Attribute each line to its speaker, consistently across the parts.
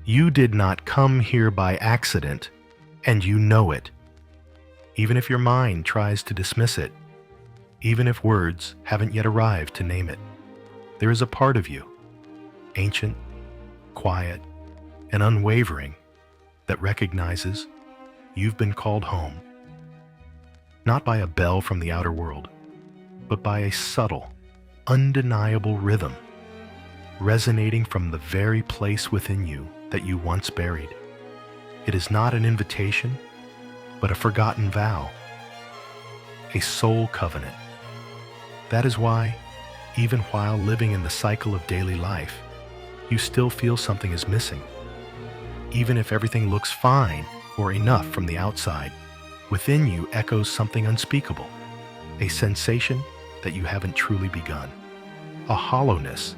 Speaker 1: You did not come here by accident, and you know it. Even if your mind tries to dismiss it, even if words haven't yet arrived to name it, there is a part of you, ancient, quiet, and unwavering, that recognizes you've been called home, not by a bell from the outer world, but by a subtle, undeniable rhythm, resonating from the very place within you that you once buried. It is not an invitation, but a forgotten vow, a soul covenant. That is why, even while living in the cycle of daily life, you still feel something is missing. Even if everything looks fine or enough from the outside, within you echoes something unspeakable, a sensation that you haven't truly begun, a hollowness,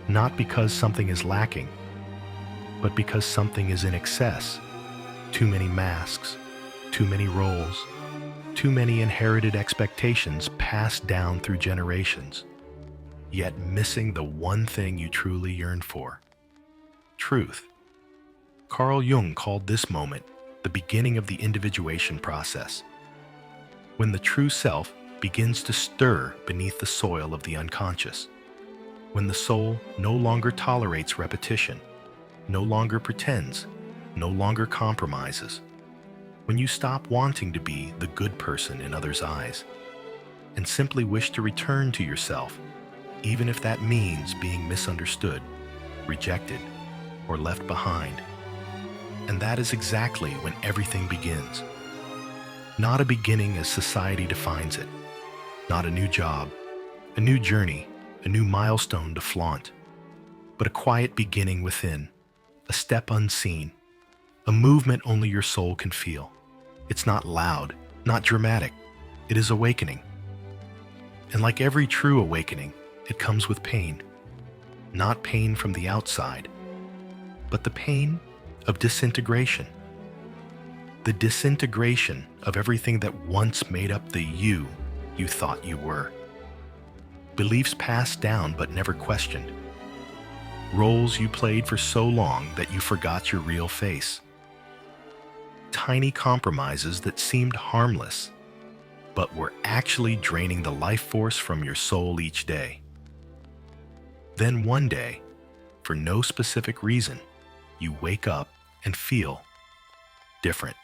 Speaker 1: not because something is lacking, but because something is in excess. Too many masks, too many roles, too many inherited expectations passed down through generations, yet missing the one thing you truly yearn for: truth. Carl Jung called this moment the beginning of the individuation process, when the true self begins to stir beneath the soil of the unconscious, when the soul no longer tolerates repetition, no longer pretends, no longer compromises, when you stop wanting to be the good person in others' eyes, and simply wish to return to yourself, even if that means being misunderstood, rejected, or left behind. And that is exactly when everything begins. Not a beginning as society defines it, not a new job, a new journey, a new milestone to flaunt, but a quiet beginning within, a step unseen, a movement only your soul can feel. It's not loud, not dramatic. It is awakening. And like every true awakening, it comes with pain. Not pain from the outside, but the pain of disintegration. The disintegration of everything that once made up the you thought you were. Beliefs passed down but never questioned. Roles you played for so long that you forgot your real face. Tiny compromises that seemed harmless, but were actually draining the life force from your soul each day. Then one day, for no specific reason, you wake up and feel different.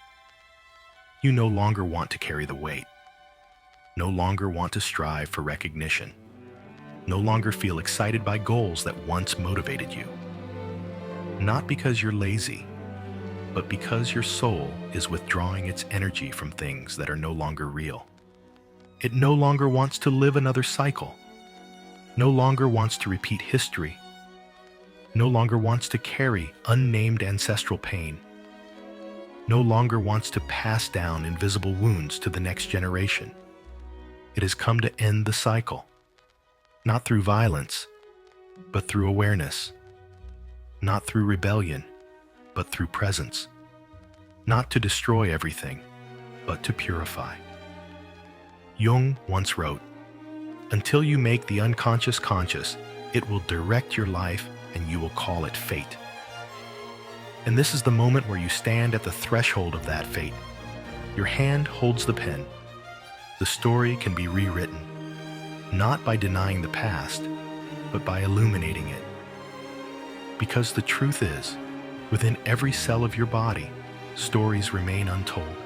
Speaker 1: You no longer want to carry the weight, no longer want to strive for recognition, no longer feel excited by goals that once motivated you. Not because you're lazy, but because your soul is withdrawing its energy from things that are no longer real. It no longer wants to live another cycle, no longer wants to repeat history, no longer wants to carry unnamed ancestral pain, no longer wants to pass down invisible wounds to the next generation. It has come to end the cycle, not through violence, but through awareness, not through rebellion, but through presence, not to destroy everything, but to purify. Jung once wrote, "Until you make the unconscious conscious, it will direct your life and you will call it fate." And this is the moment where you stand at the threshold of that fate. Your hand holds the pen. The story can be rewritten, not by denying the past, but by illuminating it. Because the truth is, within every cell of your body, stories remain untold.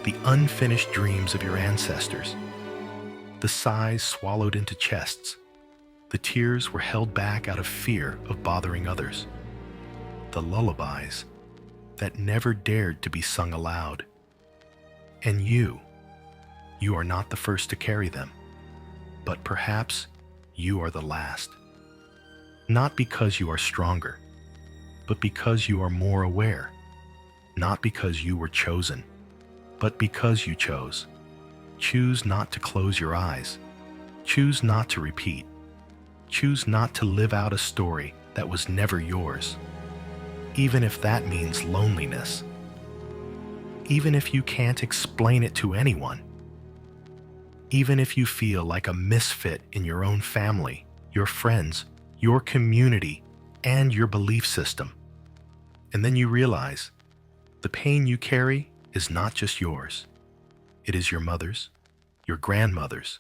Speaker 1: The unfinished dreams of your ancestors, the sighs swallowed into chests, the tears were held back out of fear of bothering others, the lullabies that never dared to be sung aloud. And you are not the first to carry them, but perhaps you are the last. Not because you are stronger, but because you are more aware. Not because you were chosen, but because you chose. Choose not to close your eyes. Choose not to repeat. Choose not to live out a story that was never yours, even if that means loneliness. Even if you can't explain it to anyone. Even if you feel like a misfit in your own family, your friends, your community, and your belief system. And then you realize the pain you carry is not just yours. It is your mother's, your grandmother's,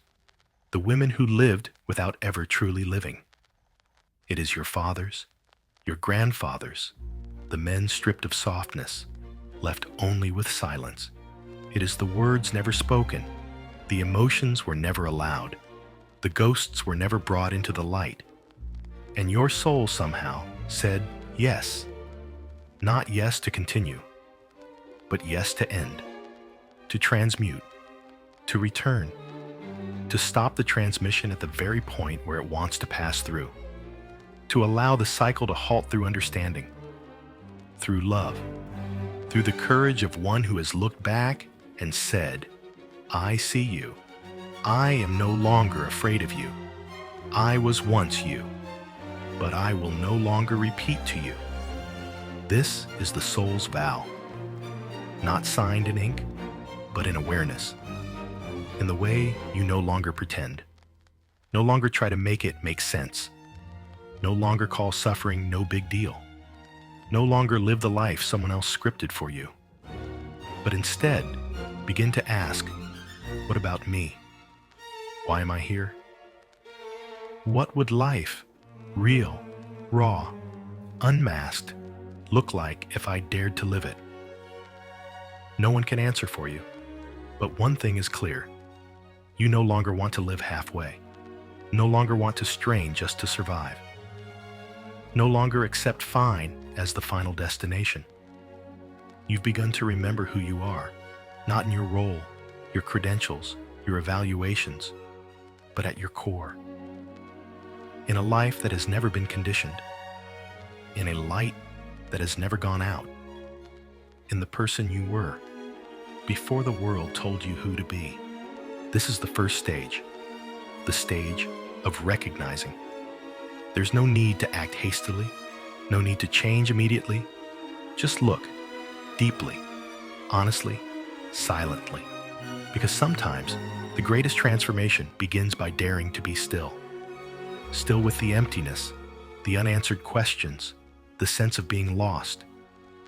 Speaker 1: the women who lived without ever truly living. It is your father's, your grandfather's, the men stripped of softness, left only with silence. It is the words never spoken, the emotions were never allowed, the ghosts were never brought into the light. And your soul somehow said yes. Not yes to continue, but yes to end, to transmute, to return, to stop the transmission at the very point where it wants to pass through, to allow the cycle to halt through understanding, through love, through the courage of one who has looked back and said, I see you. I am no longer afraid of you. I was once you, but I will no longer repeat to you. This is the soul's vow, not signed in ink, but in awareness, in the way you no longer pretend, no longer try to make it make sense, no longer call suffering no big deal, no longer live the life someone else scripted for you, but instead begin to ask, what about me? Why am I here? What would life, real, raw, unmasked, look like if I dared to live it? No one can answer for you, but one thing is clear. You no longer want to live halfway, no longer want to strain just to survive, no longer accept fine as the final destination. You've begun to remember who you are, not in your role, your credentials, your evaluations, but at your core. In a life that has never been conditioned, in a light that has never gone out, in the person you were, before the world told you who to be. This is the first stage, the stage of recognizing. There's no need to act hastily, no need to change immediately. Just look, deeply, honestly, silently. Because sometimes the greatest transformation begins by daring to be still. Still with the emptiness, the unanswered questions, the sense of being lost.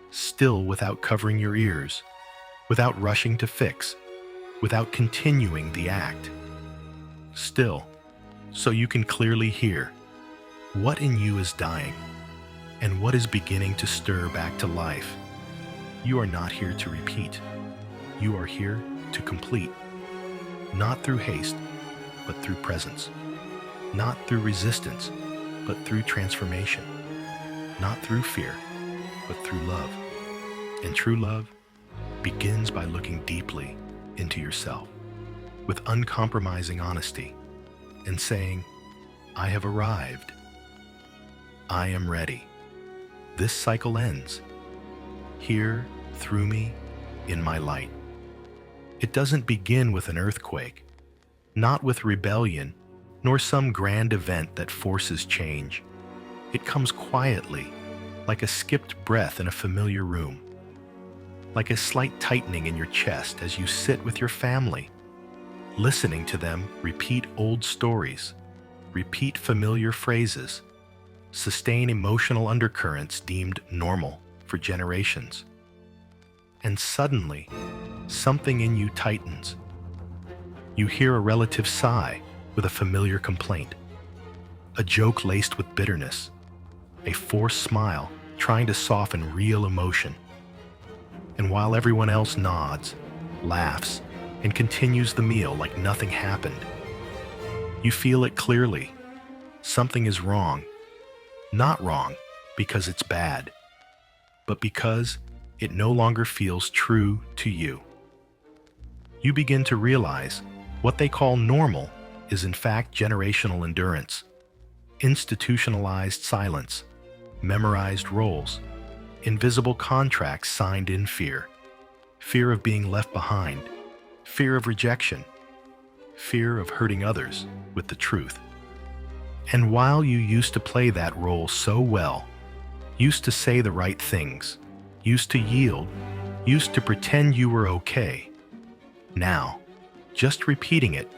Speaker 1: Still without covering your ears, without rushing to fix, without continuing the act. Still, so you can clearly hear what in you is dying and what is beginning to stir back to life. You are not here to repeat. You are here to complete. Not through haste, but through presence. Not through resistance, but through transformation. Not through fear, but through love. And true love begins by looking deeply into yourself with uncompromising honesty and saying, I have arrived. I am ready. This cycle ends. Here, through me, in my light. It doesn't begin with an earthquake, not with rebellion, nor some grand event that forces change. It comes quietly, like a skipped breath in a familiar room, like a slight tightening in your chest as you sit with your family, listening to them repeat old stories, repeat familiar phrases, sustain emotional undercurrents deemed normal for generations. And suddenly, something in you tightens. You hear a relative sigh with a familiar complaint, a joke laced with bitterness, a forced smile trying to soften real emotion. And while everyone else nods, laughs, and continues the meal like nothing happened, you feel it clearly. Something is wrong. Not wrong because it's bad, but because it no longer feels true to you. You begin to realize what they call normal is in fact generational endurance, institutionalized silence, memorized roles, invisible contracts signed in fear, fear of being left behind, fear of rejection, fear of hurting others with the truth. And while you used to play that role so well, used to say the right things, used to yield, used to pretend you were okay, now, just repeating it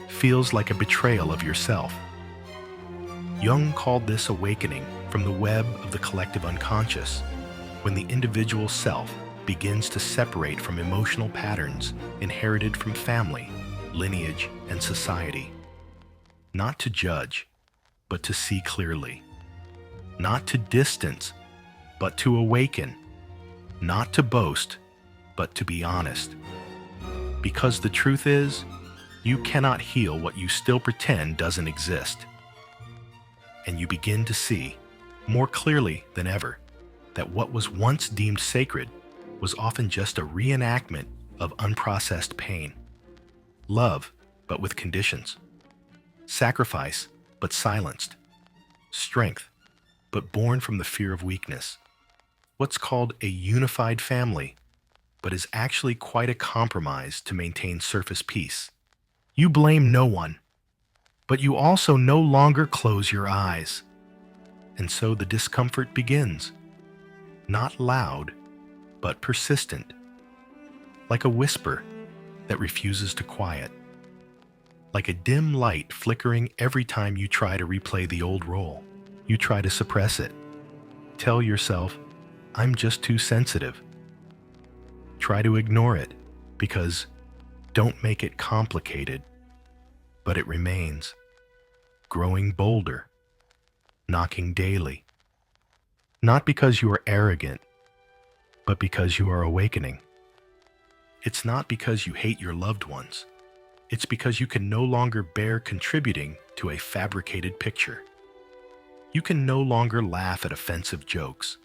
Speaker 1: feels like a betrayal of yourself. Jung called this awakening from the web of the collective unconscious. when the individual self begins to separate from emotional patterns inherited from family, lineage, and society. Not to judge, but to see clearly. Not to distance, but to awaken. Not to boast, but to be honest. Because the truth is, you cannot heal what you still pretend doesn't exist. And you begin to see, more clearly than ever, that what was once deemed sacred was often just a reenactment of unprocessed pain. Love, but with conditions. Sacrifice, but silenced. Strength, but born from the fear of weakness. What's called a unified family, but is actually quite a compromise to maintain surface peace. You blame no one, but you also no longer close your eyes. And so the discomfort begins. Not loud, but persistent. Like a whisper that refuses to quiet. Like a dim light flickering every time you try to replay the old role. You try to suppress it. Tell yourself, I'm just too sensitive. Try to ignore it, because don't make it complicated. But it remains, growing bolder, knocking daily. Not because you are arrogant, but because you are awakening. It's not because you hate your loved ones. It's because you can no longer bear contributing to a fabricated picture. You can no longer laugh at offensive jokes.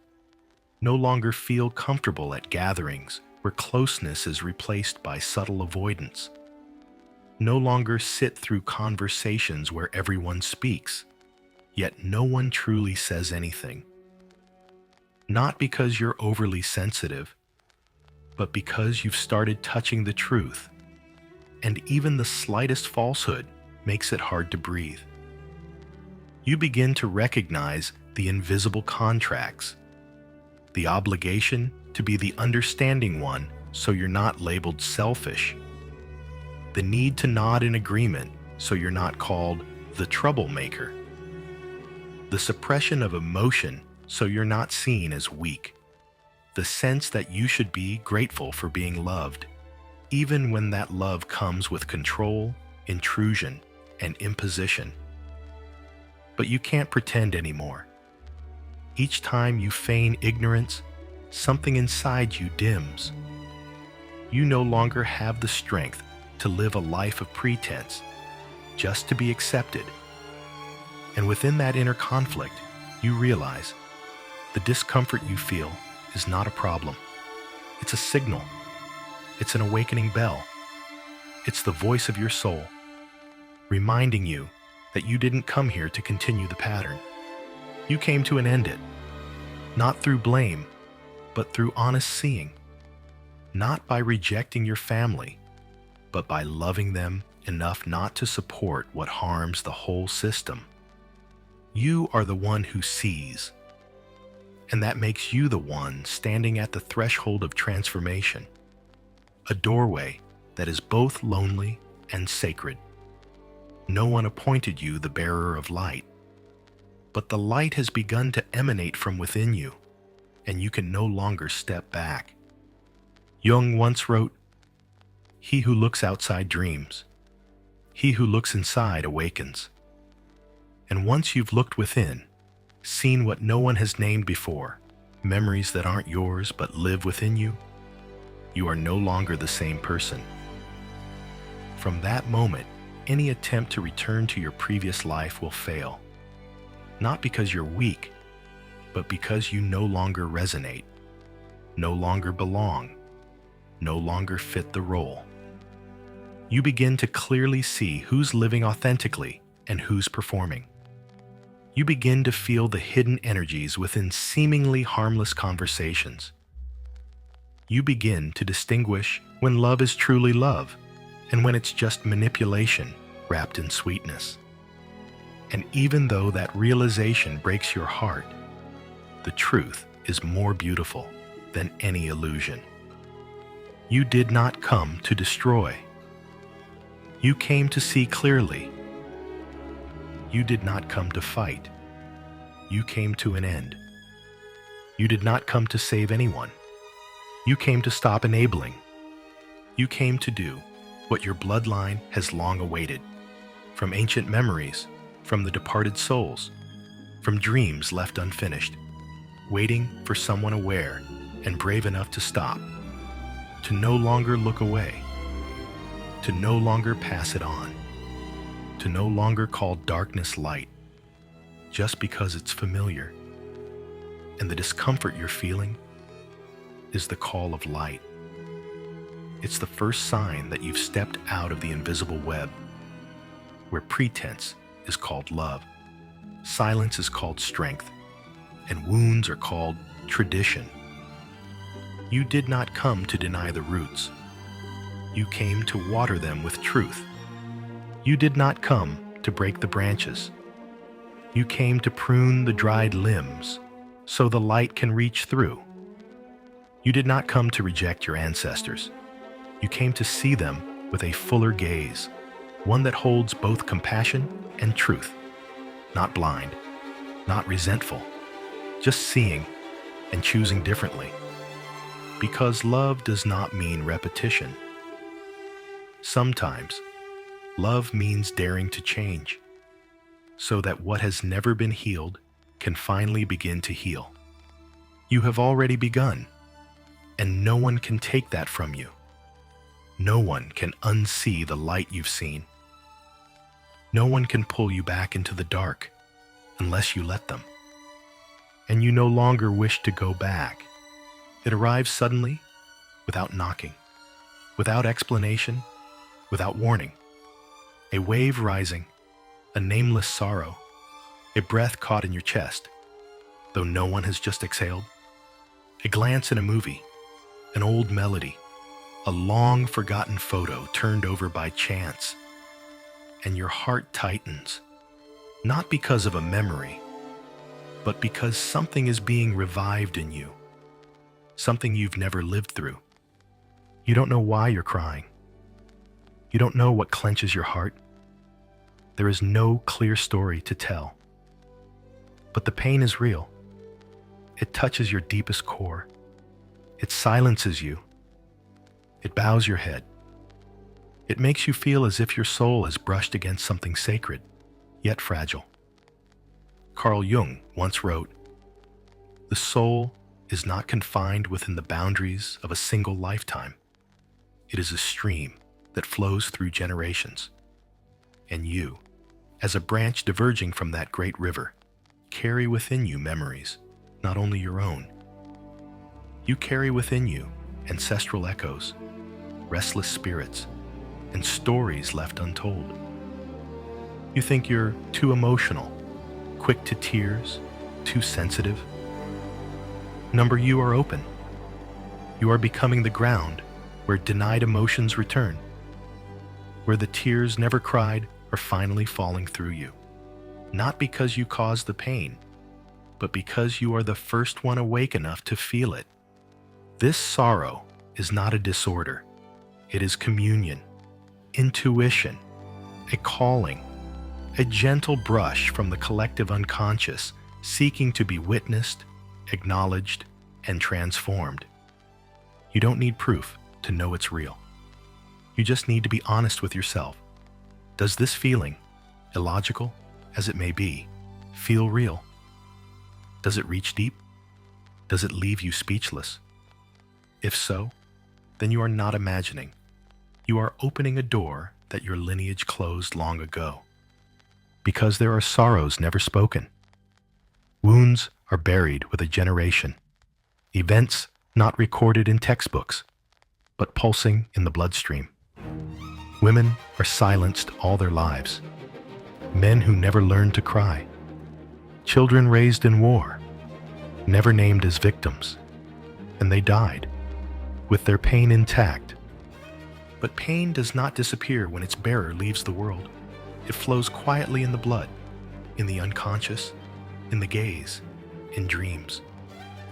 Speaker 1: No longer feel comfortable at gatherings where closeness is replaced by subtle avoidance. No longer sit through conversations where everyone speaks, yet no one truly says anything. Not because you're overly sensitive, but because you've started touching the truth, and even the slightest falsehood makes it hard to breathe. You begin to recognize the invisible contracts, the obligation to be the understanding one so you're not labeled selfish, the need to nod in agreement so you're not called the troublemaker, the suppression of emotion so you're not seen as weak, the sense that you should be grateful for being loved, even when that love comes with control, intrusion, and imposition. But you can't pretend anymore. Each time you feign ignorance, something inside you dims. You no longer have the strength to live a life of pretense, just to be accepted. And within that inner conflict, you realize the discomfort you feel is not a problem. It's a signal. It's an awakening bell. It's the voice of your soul, reminding you that you didn't come here to continue the pattern. You came to end it, not through blame, but through honest seeing. Not by rejecting your family, but by loving them enough not to support what harms the whole system. You are the one who sees, and that makes you the one standing at the threshold of transformation, a doorway that is both lonely and sacred. No one appointed you the bearer of light, but the light has begun to emanate from within you, and you can no longer step back. Jung once wrote, "He who looks outside dreams. He who looks inside awakens." And once you've looked within, seen what no one has named before, memories that aren't yours but live within you, you are no longer the same person. From that moment, any attempt to return to your previous life will fail. Not because you're weak, but because you no longer resonate, no longer belong, no longer fit the role. You begin to clearly see who's living authentically and who's performing. You begin to feel the hidden energies within seemingly harmless conversations. You begin to distinguish when love is truly love and when it's just manipulation wrapped in sweetness. And even though that realization breaks your heart, the truth is more beautiful than any illusion. You did not come to destroy. You came to see clearly. You did not come to fight. You came to an end. You did not come to save anyone. You came to stop enabling. You came to do what your bloodline has long awaited. From ancient memories, from the departed souls, from dreams left unfinished, waiting for someone aware and brave enough to stop, to no longer look away, to no longer pass it on, to no longer call darkness light, just because it's familiar. And the discomfort you're feeling is the call of light. It's the first sign that you've stepped out of the invisible web, where pretense is called love, silence is called strength, and wounds are called tradition. You did not come to deny the roots. You came to water them with truth. You did not come to break the branches. You came to prune the dried limbs so the light can reach through. You did not come to reject your ancestors. You came to see them with a fuller gaze, one that holds both compassion and truth, not blind, not resentful, just seeing and choosing differently. Because love does not mean repetition. Sometimes, love means daring to change, so that what has never been healed can finally begin to heal. You have already begun, and no one can take that from you. No one can unsee the light you've seen. No one can pull you back into the dark unless you let them. And you no longer wish to go back. It arrives suddenly, without knocking, without explanation, without warning. A wave rising, a nameless sorrow, a breath caught in your chest, though no one has just exhaled. A glance in a movie, an old melody, a long-forgotten photo turned over by chance, and your heart tightens, not because of a memory, but because something is being revived in you, something you've never lived through. You don't know why you're crying. You don't know what clenches your heart. There is no clear story to tell. But the pain is real. It touches your deepest core. It silences you. It bows your head. It makes you feel as if your soul has brushed against something sacred, yet fragile. Carl Jung once wrote, "The soul is not confined within the boundaries of a single lifetime. It is a stream that flows through generations. And you, as a branch diverging from that great river, carry within you memories, not only your own. You carry within you ancestral echoes, restless spirits, and stories left untold. You think you're too emotional, quick to tears, too sensitive. You are open. You are becoming the ground where denied emotions return, where the tears never cried are finally falling through you, not because you caused the pain, but because you are the first one awake enough to feel it. This sorrow is not a disorder. It is communion, intuition, a calling, a gentle brush from the collective unconscious seeking to be witnessed, acknowledged, and transformed. You don't need proof to know it's real. You just need to be honest with yourself. Does this feeling, illogical as it may be, feel real? Does it reach deep? Does it leave you speechless? If so, then you are not imagining. You are opening a door that your lineage closed long ago. Because there are sorrows never spoken. Wounds are buried with a generation. Events not recorded in textbooks, but pulsing in the bloodstream. Women are silenced all their lives. Men who never learned to cry. Children raised in war, never named as victims. And they died, with their pain intact. But pain does not disappear when its bearer leaves the world. It flows quietly in the blood, in the unconscious, in the gaze, in dreams,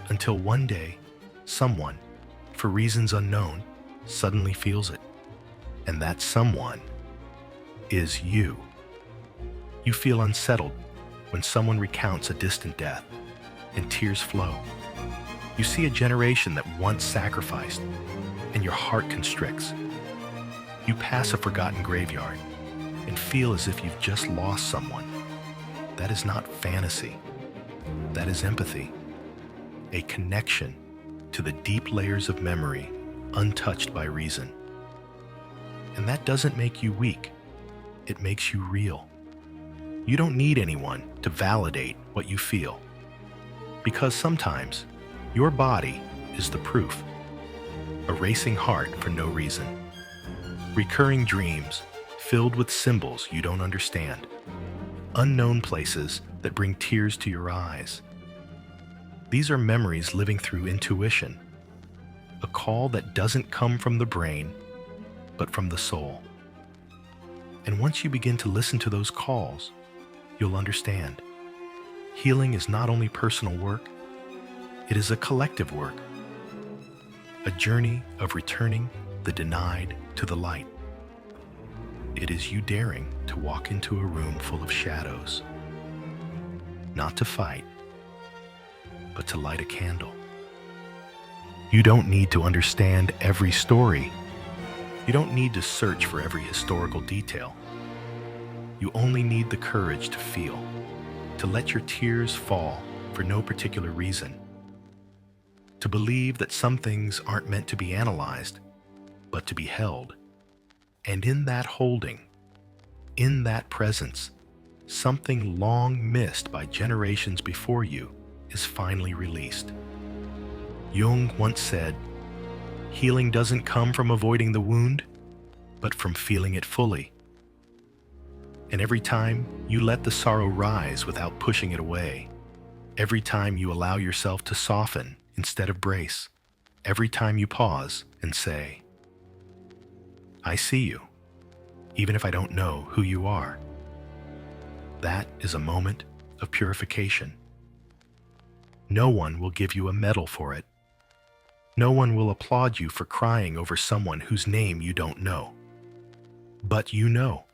Speaker 1: until one day, someone, for reasons unknown, suddenly feels it. And that someone is you. You feel unsettled when someone recounts a distant death, and tears flow. You see a generation that once sacrificed, and your heart constricts. You pass a forgotten graveyard and feel as if you've just lost someone. That is not fantasy. That is empathy, a connection to the deep layers of memory untouched by reason. And that doesn't make you weak. It makes you real. You don't need anyone to validate what you feel, because sometimes your body is the proof. A racing heart for no reason. Recurring dreams filled with symbols you don't understand. Unknown places that bring tears to your eyes. These are memories living through intuition, a call that doesn't come from the brain, but from the soul. And once you begin to listen to those calls, you'll understand. Healing is not only personal work, it is a collective work. A journey of returning the denied to the light. It is you daring to walk into a room full of shadows, not to fight, but to light a candle. You don't need to understand every story. You don't need to search for every historical detail. You only need the courage to feel, to let your tears fall for no particular reason, to believe that some things aren't meant to be analyzed, but to be held. And in that holding, in that presence, something long missed by generations before you is finally released. Jung once said, "Healing doesn't come from avoiding the wound, but from feeling it fully." And every time you let the sorrow rise without pushing it away, every time you allow yourself to soften instead of brace, every time you pause and say, "I see you, even if I don't know who you are," that is a moment of purification. No one will give you a medal for it. No one will applaud you for crying over someone whose name you don't know. But you know.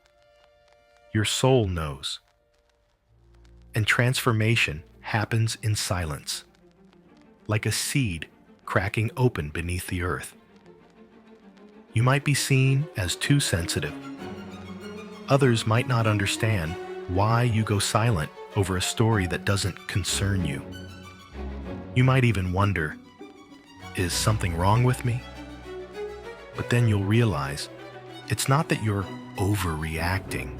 Speaker 1: Your soul knows. And transformation happens in silence, like a seed cracking open beneath the earth. You might be seen as too sensitive. Others might not understand why you go silent over a story that doesn't concern you. You might even wonder, is something wrong with me? But then you'll realize it's not that you're overreacting.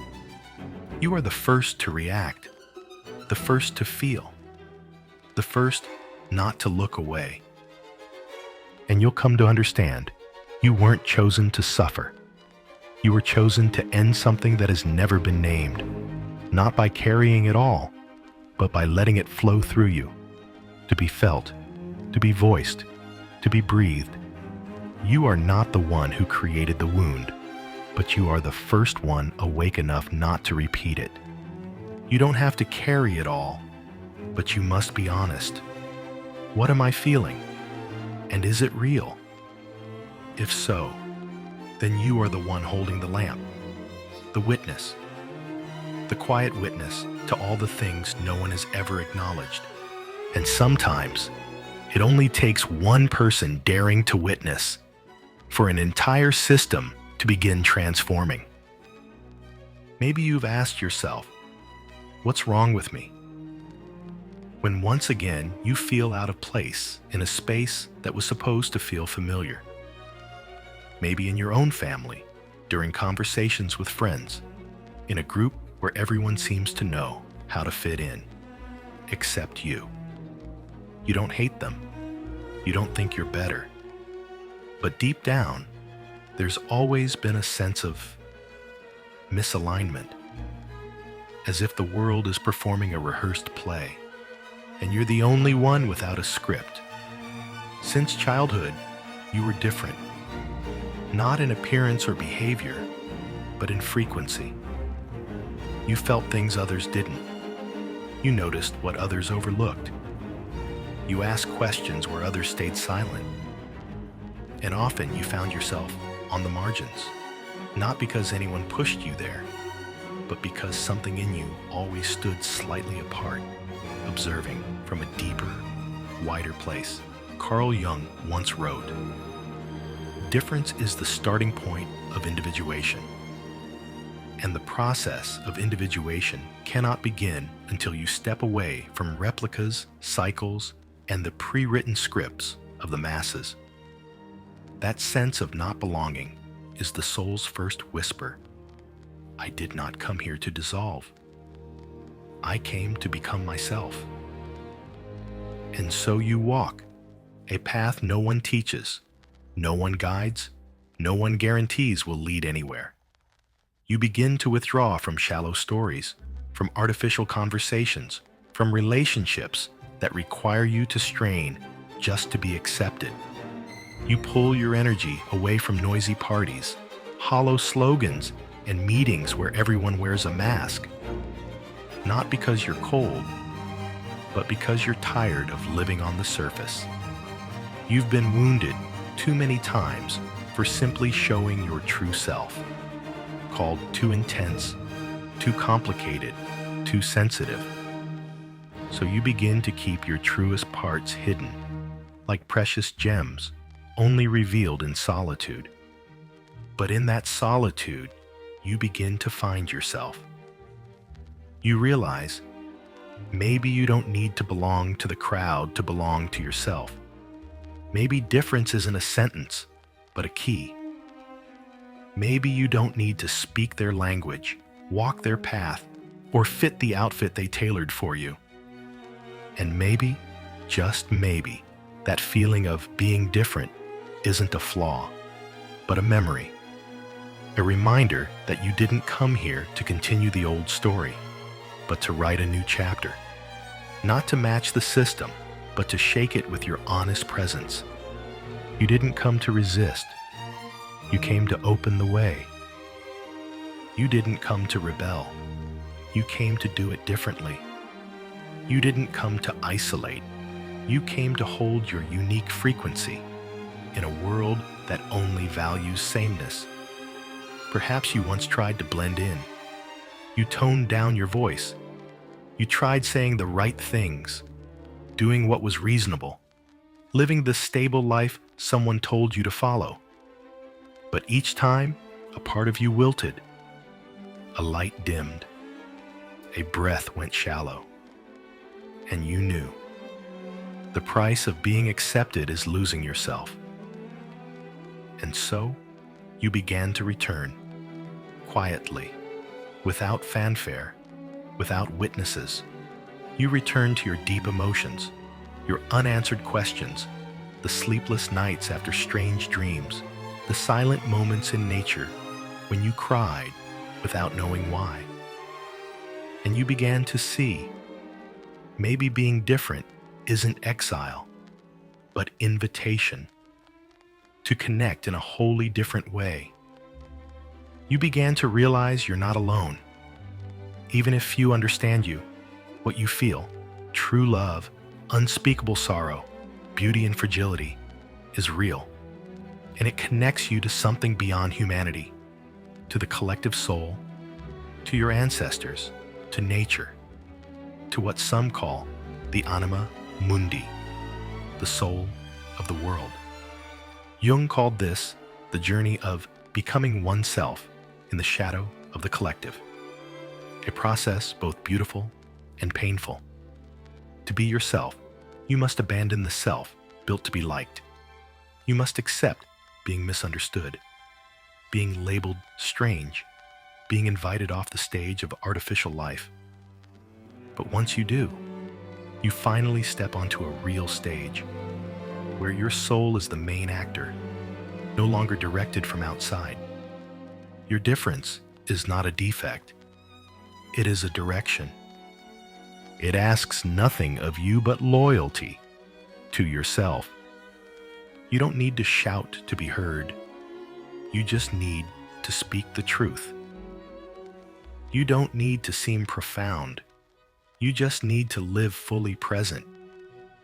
Speaker 1: You are the first to react, the first to feel, the first not to look away. And you'll come to understand you weren't chosen to suffer. You were chosen to end something that has never been named, not by carrying it all, but by letting it flow through you, to be felt, to be voiced, to be breathed. You are not the one who created the wound, but you are the first one awake enough not to repeat it. You don't have to carry it all, but you must be honest. What am I feeling? And is it real? If so, then you are the one holding the lamp, the witness, the quiet witness to all the things no one has ever acknowledged. And sometimes, it only takes one person daring to witness for an entire system to begin transforming. Maybe you've asked yourself, what's wrong with me? When once again you feel out of place in a space that was supposed to feel familiar. Maybe in your own family, during conversations with friends, in a group where everyone seems to know how to fit in, except you. You don't hate them. You don't think you're better. But deep down, there's always been a sense of misalignment, as if the world is performing a rehearsed play, and you're the only one without a script. Since childhood, you were different, not in appearance or behavior, but in frequency. You felt things others didn't. You noticed what others overlooked. You asked questions where others stayed silent. And often you found yourself on the margins, not because anyone pushed you there, but because something in you always stood slightly apart, observing from a deeper, wider place. Carl Jung once wrote, "Difference is the starting point of individuation, and the process of individuation cannot begin until you step away from replicas, cycles, and the pre-written scripts of the masses. That sense of not belonging is the soul's first whisper. I did not come here to dissolve. I came to become myself." And so you walk, a path no one teaches, no one guides, no one guarantees will lead anywhere. You begin to withdraw from shallow stories, from artificial conversations, from relationships that require you to strain just to be accepted. You pull your energy away from noisy parties, hollow slogans, and meetings where everyone wears a mask. Not because you're cold, but because you're tired of living on the surface. You've been wounded too many times for simply showing your true self, called too intense, too complicated, too sensitive. So you begin to keep your truest parts hidden, like precious gems, only revealed in solitude. But in that solitude, you begin to find yourself. You realize maybe you don't need to belong to the crowd to belong to yourself. Maybe difference isn't a sentence, but a key. Maybe you don't need to speak their language, walk their path, or fit the outfit they tailored for you. And maybe, just maybe, that feeling of being different isn't a flaw, but a memory. A reminder that you didn't come here to continue the old story, but to write a new chapter. Not to match the system, but to shake it with your honest presence. You didn't come to resist. You came to open the way. You didn't come to rebel. You came to do it differently. You didn't come to isolate. You came to hold your unique frequency in a world that only values sameness. Perhaps you once tried to blend in. You toned down your voice. You tried saying the right things, doing what was reasonable, living the stable life someone told you to follow. But each time, a part of you wilted. A light dimmed. A breath went shallow. And you knew. The price of being accepted is losing yourself. And so, you began to return, quietly, without fanfare, without witnesses. You returned to your deep emotions, your unanswered questions, the sleepless nights after strange dreams, the silent moments in nature when you cried without knowing why. And you began to see, maybe being different isn't exile, but invitation to connect in a wholly different way. You began to realize you're not alone. Even if few understand you, what you feel, true love, unspeakable sorrow, beauty and fragility, is real. And it connects you to something beyond humanity, to the collective soul, to your ancestors, to nature, to what some call the anima mundi, the soul of the world. Jung called this the journey of becoming oneself in the shadow of the collective, a process both beautiful and painful. To be yourself, you must abandon the self built to be liked. You must accept being misunderstood, being labeled strange, being invited off the stage of artificial life. But once you do, you finally step onto a real stage, where your soul is the main actor, no longer directed from outside. Your difference is not a defect. It is a direction. It asks nothing of you but loyalty to yourself. You don't need to shout to be heard. You just need to speak the truth. You don't need to seem profound. You just need to live fully present.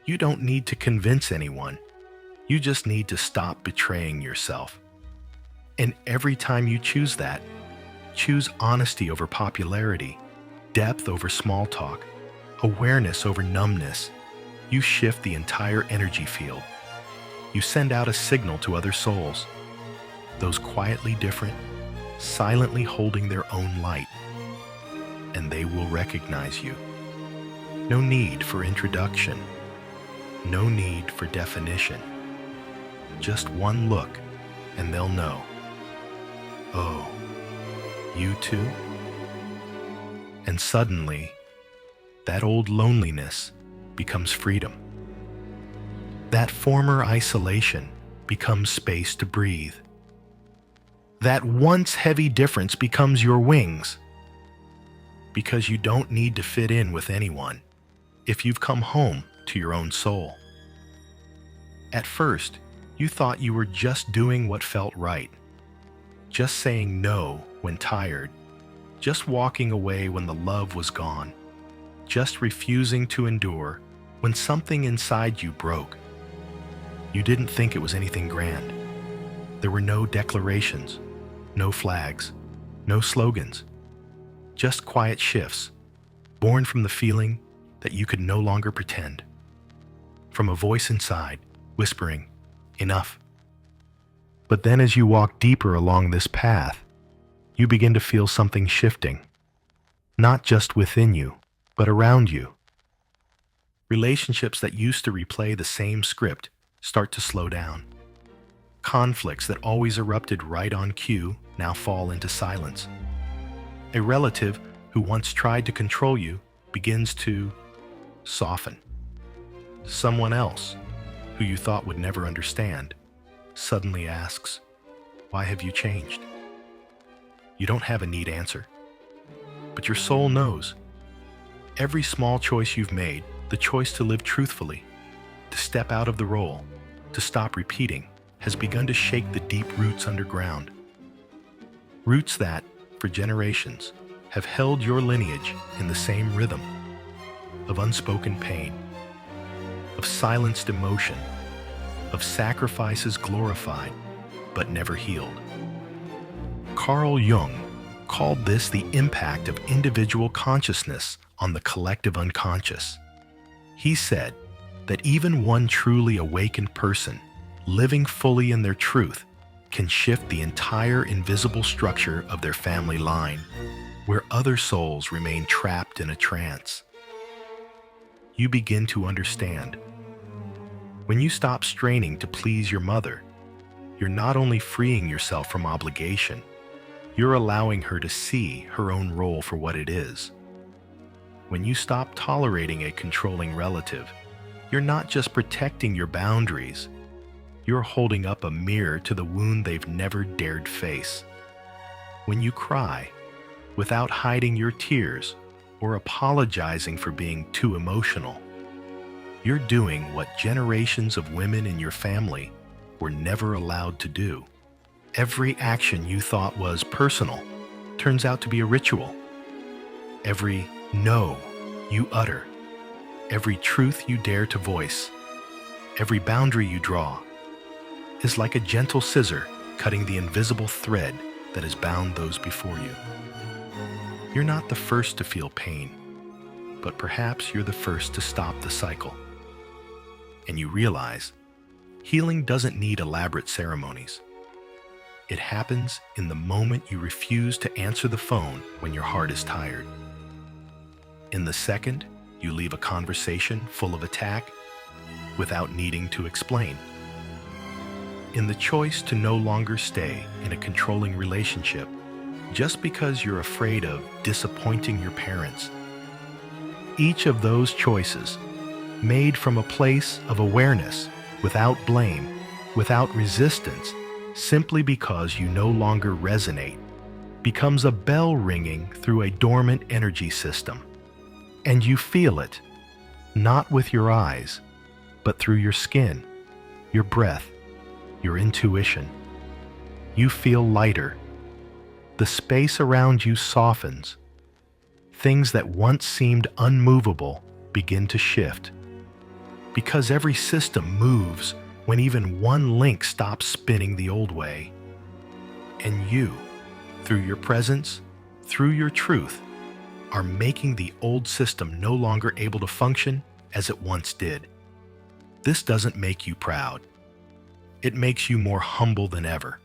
Speaker 1: You don't need to convince anyone. You just need to stop betraying yourself. And every time you choose that, choose honesty over popularity, depth over small talk, awareness over numbness, you shift the entire energy field You send out a signal to other souls, those quietly different, silently holding their own light, and they will recognize you. No need for introduction, no need for definition. Just one look, and they'll know. Oh, you too? And suddenly, that old loneliness becomes freedom. That former isolation becomes space to breathe. That once heavy difference becomes your wings. Because you don't need to fit in with anyone if you've come home to your own soul. At first, you thought you were just doing what felt right. Just saying no when tired. Just walking away when the love was gone. Just refusing to endure when something inside you broke. You didn't think it was anything grand. There were no declarations, no flags, no slogans. Just quiet shifts, born from the feeling that you could no longer pretend. From a voice inside, whispering, "Enough." But then as you walk deeper along this path, you begin to feel something shifting. Not just within you, but around you. Relationships that used to replay the same script start to slow down. Conflicts that always erupted right on cue now fall into silence. A relative who once tried to control you begins to soften. Someone else, who you thought would never understand, suddenly asks, "Why have you changed?" You don't have a neat answer, but your soul knows. Every small choice you've made, the choice to live truthfully, to step out of the role, to stop repeating, has begun to shake the deep roots underground. Roots that, for generations, have held your lineage in the same rhythm of unspoken pain, of silenced emotion, of sacrifices glorified but never healed. Carl Jung called this the impact of individual consciousness on the collective unconscious. He said that even one truly awakened person, living fully in their truth, can shift the entire invisible structure of their family line, where other souls remain trapped in a trance. You begin to understand. When you stop straining to please your mother, you're not only freeing yourself from obligation, you're allowing her to see her own role for what it is. When you stop tolerating a controlling relative, you're not just protecting your boundaries, you're holding up a mirror to the wound they've never dared face. When you cry, without hiding your tears or apologizing for being too emotional, you're doing what generations of women in your family were never allowed to do. Every action you thought was personal turns out to be a ritual. Every no you utter, every truth you dare to voice, every boundary you draw, is like a gentle scissor cutting the invisible thread that has bound those before you. You're not the first to feel pain, but perhaps you're the first to stop the cycle. And you realize healing doesn't need elaborate ceremonies. It happens in the moment you refuse to answer the phone when your heart is tired. In the second you leave a conversation full of attack without needing to explain. In the choice to no longer stay in a controlling relationship just because you're afraid of disappointing your parents. Each of those choices, made from a place of awareness, without blame, without resistance, simply because you no longer resonate, becomes a bell ringing through a dormant energy system. And you feel it, not with your eyes, but through your skin, your breath, your intuition. You feel lighter. The space around you softens. Things that once seemed unmovable begin to shift. Because every system moves when even one link stops spinning the old way. And you, through your presence, through your truth, are making the old system no longer able to function as it once did. This doesn't make you proud. It makes you more humble than ever,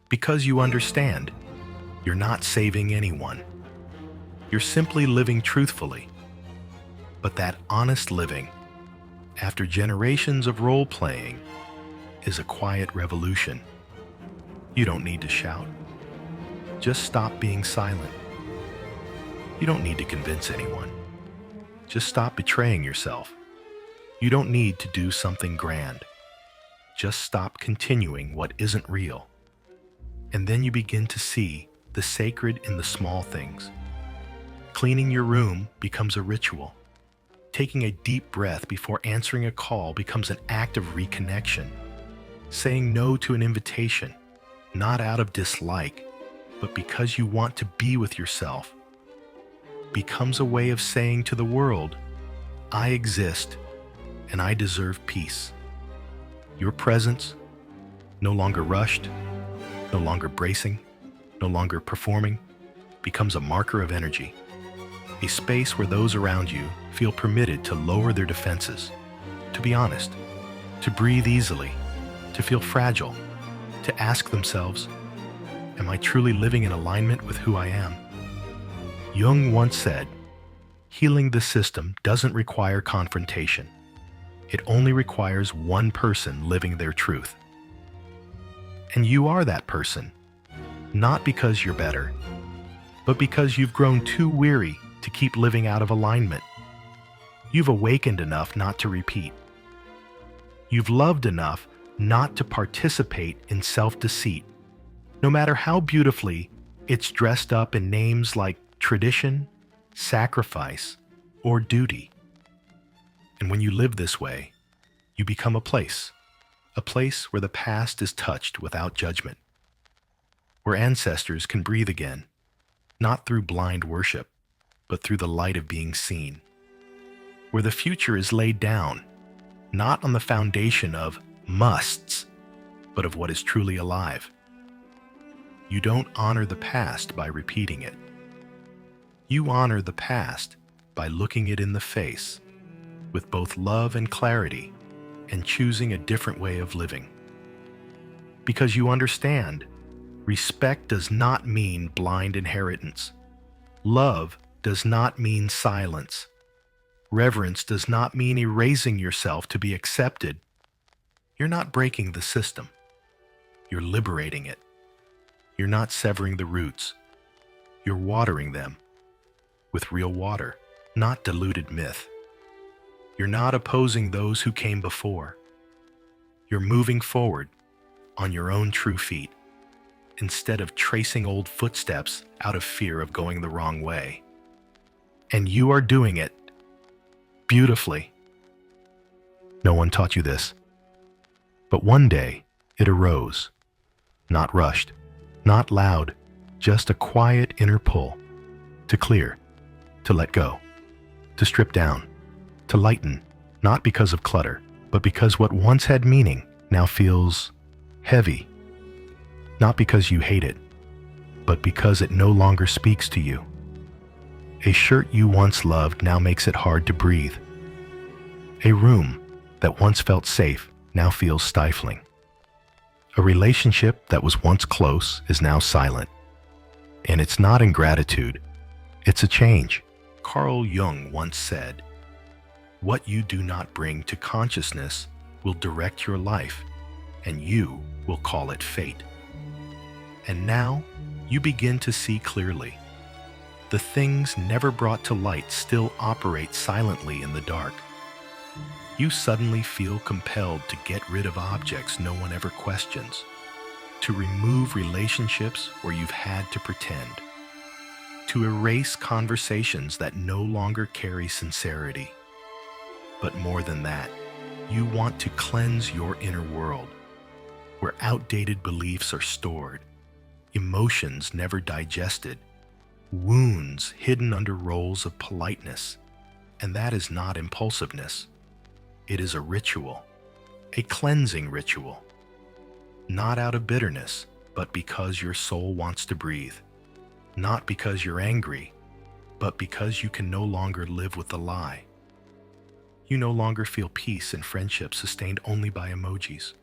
Speaker 1: because you understand you're not saving anyone. You're simply living truthfully. But that honest living, after generations of role-playing, is a quiet revolution. You don't need to shout. Just stop being silent. You don't need to convince anyone. Just stop betraying yourself. You don't need to do something grand. Just stop continuing what isn't real. And then you begin to see the sacred in the small things. Cleaning your room becomes a ritual. Taking a deep breath before answering a call becomes an act of reconnection. Saying no to an invitation, not out of dislike, but because you want to be with yourself, becomes a way of saying to the world, I exist and I deserve peace. Your presence, no longer rushed, no longer bracing, no longer performing, becomes a marker of energy. A space where those around you feel permitted to lower their defenses, to be honest, to breathe easily, to feel fragile, to ask themselves, am I truly living in alignment with who I am? Jung once said, healing the system doesn't require confrontation. It only requires one person living their truth. And you are that person, not because you're better, but because you've grown too weary to keep living out of alignment. You've awakened enough not to repeat. You've loved enough not to participate in self-deceit, no matter how beautifully it's dressed up in names like tradition, sacrifice, or duty. And when you live this way, you become a place where the past is touched without judgment, where ancestors can breathe again, not through blind worship, but through the light of being seen, where the future is laid down, not on the foundation of musts, but of what is truly alive. You don't honor the past by repeating it. You honor the past by looking it in the face, with both love and clarity, and choosing a different way of living. Because you understand, respect does not mean blind inheritance. Love does not mean silence. Reverence does not mean erasing yourself to be accepted. You're not breaking the system. You're liberating it. You're not severing the roots. You're watering them with real water, not diluted myth. You're not opposing those who came before. You're moving forward on your own true feet, instead of tracing old footsteps out of fear of going the wrong way. And you are doing it beautifully. No one taught you this. But one day, it arose, not rushed, not loud, just a quiet inner pull, to clear, to let go, to strip down, to lighten, not because of clutter, but because what once had meaning now feels heavy. Not because you hate it, but because it no longer speaks to you. A shirt you once loved now makes it hard to breathe. A room that once felt safe now feels stifling. A relationship that was once close is now silent. And it's not ingratitude, it's a change. Carl Jung once said, what you do not bring to consciousness will direct your life, and you will call it fate. And now you begin to see clearly. The things never brought to light still operate silently in the dark. You suddenly feel compelled to get rid of objects no one ever questions, to remove relationships where you've had to pretend, to erase conversations that no longer carry sincerity. But more than that, you want to cleanse your inner world, where outdated beliefs are stored, emotions never digested, wounds hidden under roles of politeness. And that is not impulsiveness. It is a ritual, a cleansing ritual. Not out of bitterness, but because your soul wants to breathe. Not because you're angry, but because you can no longer live with the lie. You no longer feel peace in friendships sustained only by emojis.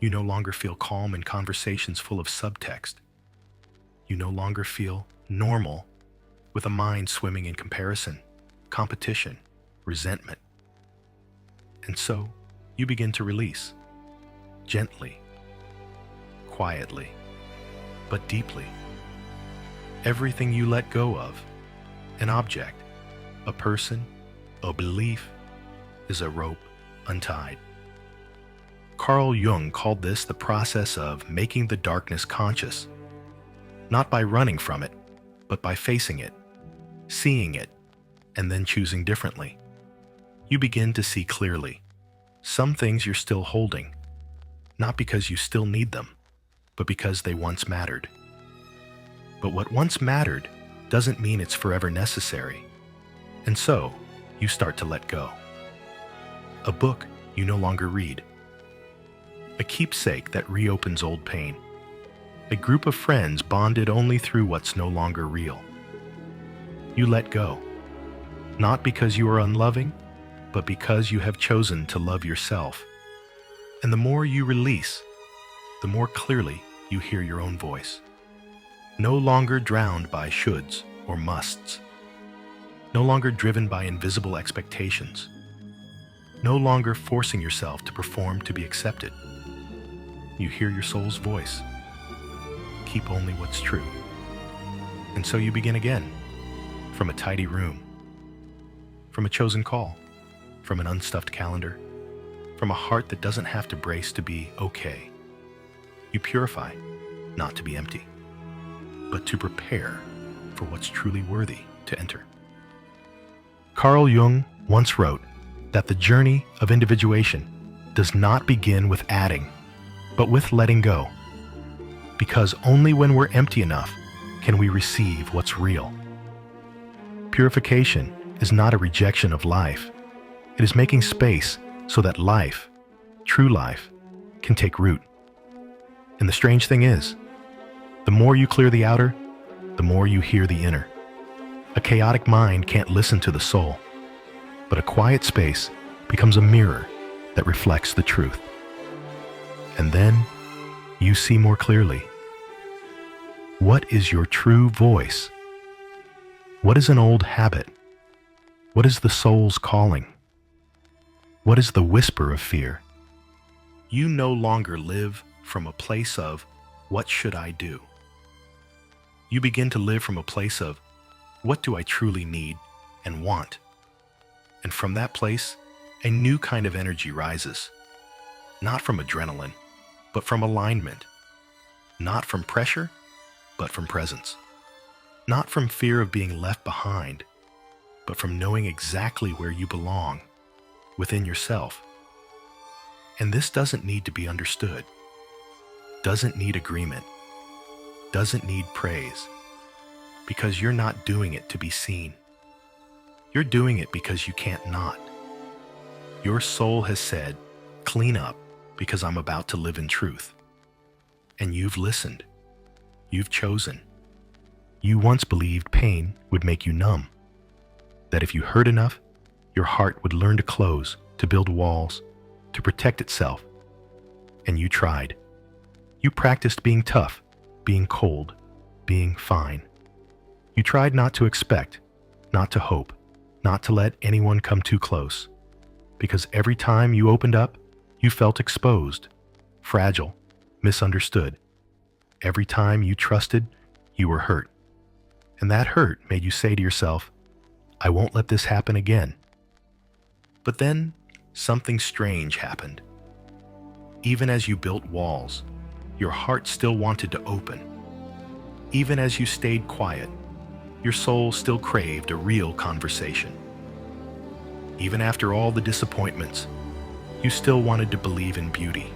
Speaker 1: You no longer feel calm in conversations full of subtext. You no longer feel normal with a mind swimming in comparison, competition, resentment. And so, you begin to release, gently, quietly, but deeply. Everything you let go of, an object, a person, a belief, is a rope untied. Carl Jung called this the process of making the darkness conscious, not by running from it, but by facing it, seeing it, and then choosing differently. You begin to see clearly. Some things you're still holding, not because you still need them, but because they once mattered. But what once mattered doesn't mean it's forever necessary. And so, you start to let go. A book you no longer read. A keepsake that reopens old pain. A group of friends bonded only through what's no longer real. You let go, not because you are unloving, but because you have chosen to love yourself. And the more you release, the more clearly you hear your own voice. No longer drowned by shoulds or musts. No longer driven by invisible expectations. No longer forcing yourself to perform to be accepted. You hear your soul's voice. Keep only what's true. And so you begin again, from a tidy room, from a chosen call, from an unstuffed calendar, from a heart that doesn't have to brace to be okay. You purify, not to be empty, but to prepare for what's truly worthy to enter. Carl Jung once wrote that the journey of individuation does not begin with adding, but with letting go, because only when we're empty enough can we receive what's real. Purification is not a rejection of life. It is making space so that life, true life, can take root. And the strange thing is, the more you clear the outer, the more you hear the inner. A chaotic mind can't listen to the soul, but a quiet space becomes a mirror that reflects the truth. And then you see more clearly. What is your true voice? What is an old habit? What is the soul's calling? What is the whisper of fear? You no longer live from a place of, what should I do? You begin to live from a place of, what do I truly need and want? And from that place, a new kind of energy rises. Not from adrenaline, but from alignment. Not from pressure, but from presence. Not from fear of being left behind, but from knowing exactly where you belong, within yourself. And this doesn't need to be understood, doesn't need agreement, doesn't need praise, because you're not doing it to be seen. You're doing it because you can't not. Your soul has said, clean up, because I'm about to live in truth. And you've listened. You've chosen. You once believed pain would make you numb. That if you hurt enough, your heart would learn to close, to build walls, to protect itself. And you tried. You practiced being tough, being cold, being fine. You tried not to expect, not to hope, not to let anyone come too close. Because every time you opened up, you felt exposed, fragile, misunderstood. Every time you trusted, you were hurt. And that hurt made you say to yourself, I won't let this happen again. But then, something strange happened. Even as you built walls, your heart still wanted to open. Even as you stayed quiet, your soul still craved a real conversation. Even after all the disappointments, you still wanted to believe in beauty.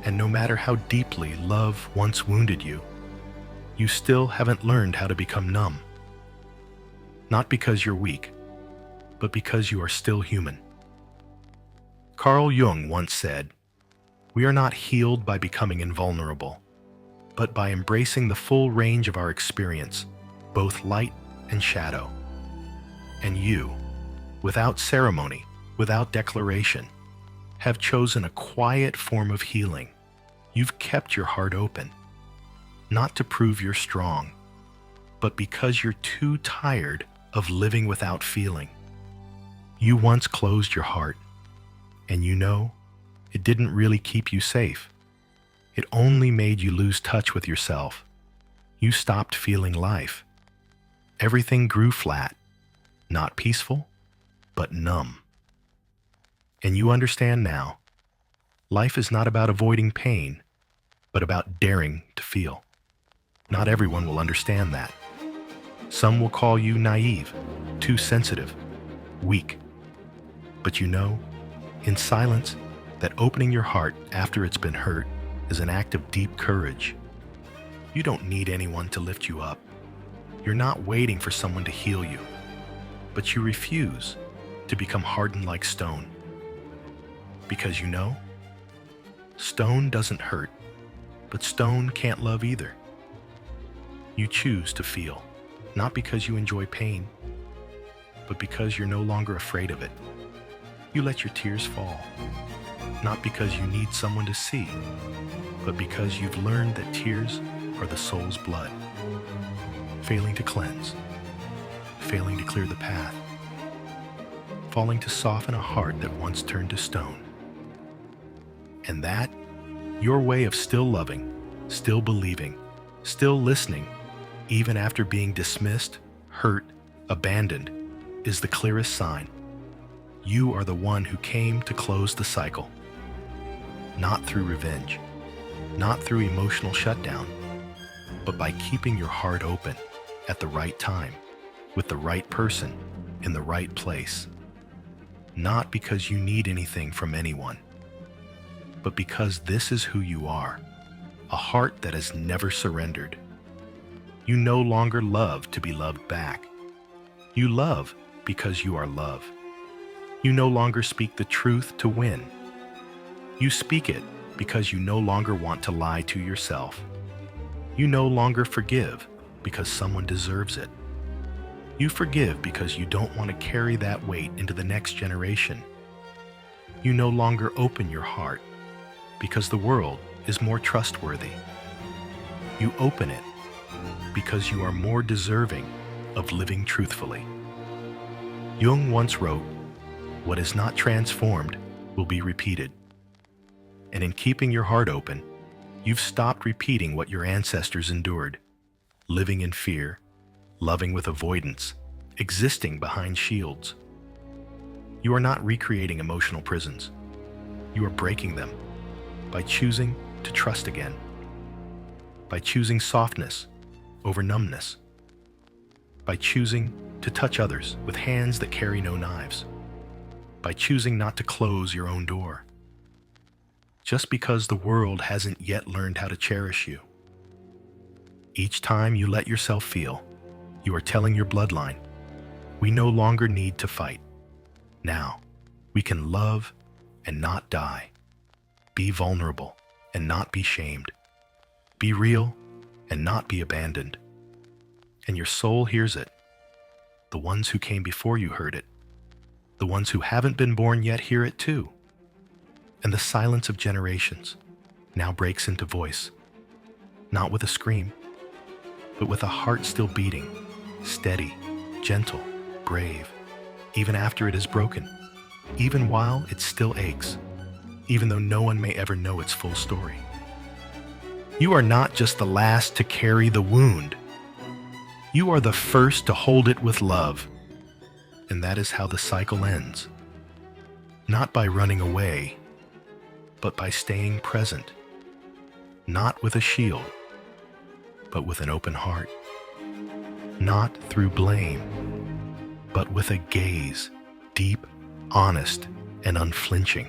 Speaker 1: And no matter how deeply love once wounded you, you still haven't learned how to become numb. Not because you're weak, but because you are still human. Carl Jung once said, we are not healed by becoming invulnerable, but by embracing the full range of our experience, both light and shadow. And you, without ceremony, without declaration, have chosen a quiet form of healing. You've kept your heart open, not to prove you're strong, but because you're too tired of living without feeling. You once closed your heart, and you know, it didn't really keep you safe. It only made you lose touch with yourself. You stopped feeling life. Everything grew flat, not peaceful, but numb. And you understand now, life is not about avoiding pain, but about daring to feel. Not everyone will understand that. Some will call you naive, too sensitive, weak. But you know, in silence, that opening your heart after it's been hurt is an act of deep courage. You don't need anyone to lift you up. You're not waiting for someone to heal you, but you refuse to become hardened like stone. Because you know, stone doesn't hurt, but stone can't love either. You choose to feel, not because you enjoy pain, but because you're no longer afraid of it. You let your tears fall, not because you need someone to see, but because you've learned that tears are the soul's blood, failing to cleanse, failing to clear the path, falling to soften a heart that once turned to stone. And that, your way of still loving, still believing, still listening, even after being dismissed, hurt, abandoned, is the clearest sign. You are the one who came to close the cycle. Not through revenge, not through emotional shutdown, but by keeping your heart open at the right time, with the right person, in the right place. Not because you need anything from anyone, but because this is who you are, a heart that has never surrendered. You no longer love to be loved back. You love because you are love. You no longer speak the truth to win. You speak it because you no longer want to lie to yourself. You no longer forgive because someone deserves it. You forgive because you don't want to carry that weight into the next generation. You no longer open your heart because the world is more trustworthy. You open it because you are more deserving of living truthfully. Jung once wrote, "What is not transformed will be repeated." And in keeping your heart open, you've stopped repeating what your ancestors endured, living in fear, loving with avoidance, existing behind shields. You are not recreating emotional prisons. You are breaking them by choosing to trust again, by choosing softness over numbness, by choosing to touch others with hands that carry no knives, by choosing not to close your own door, just because the world hasn't yet learned how to cherish you. Each time you let yourself feel, you are telling your bloodline, we no longer need to fight. Now, we can love and not die. Be vulnerable and not be shamed. Be real and not be abandoned. And your soul hears it. The ones who came before you heard it. The ones who haven't been born yet hear it too. And the silence of generations now breaks into voice, not with a scream, but with a heart still beating, steady, gentle, brave, even after it is broken, even while it still aches, even though no one may ever know its full story. You are not just the last to carry the wound. You are the first to hold it with love. And that is how the cycle ends. Not by running away, but by staying present. Not with a shield, but with an open heart. Not through blame, but with a gaze, deep, honest, and unflinching.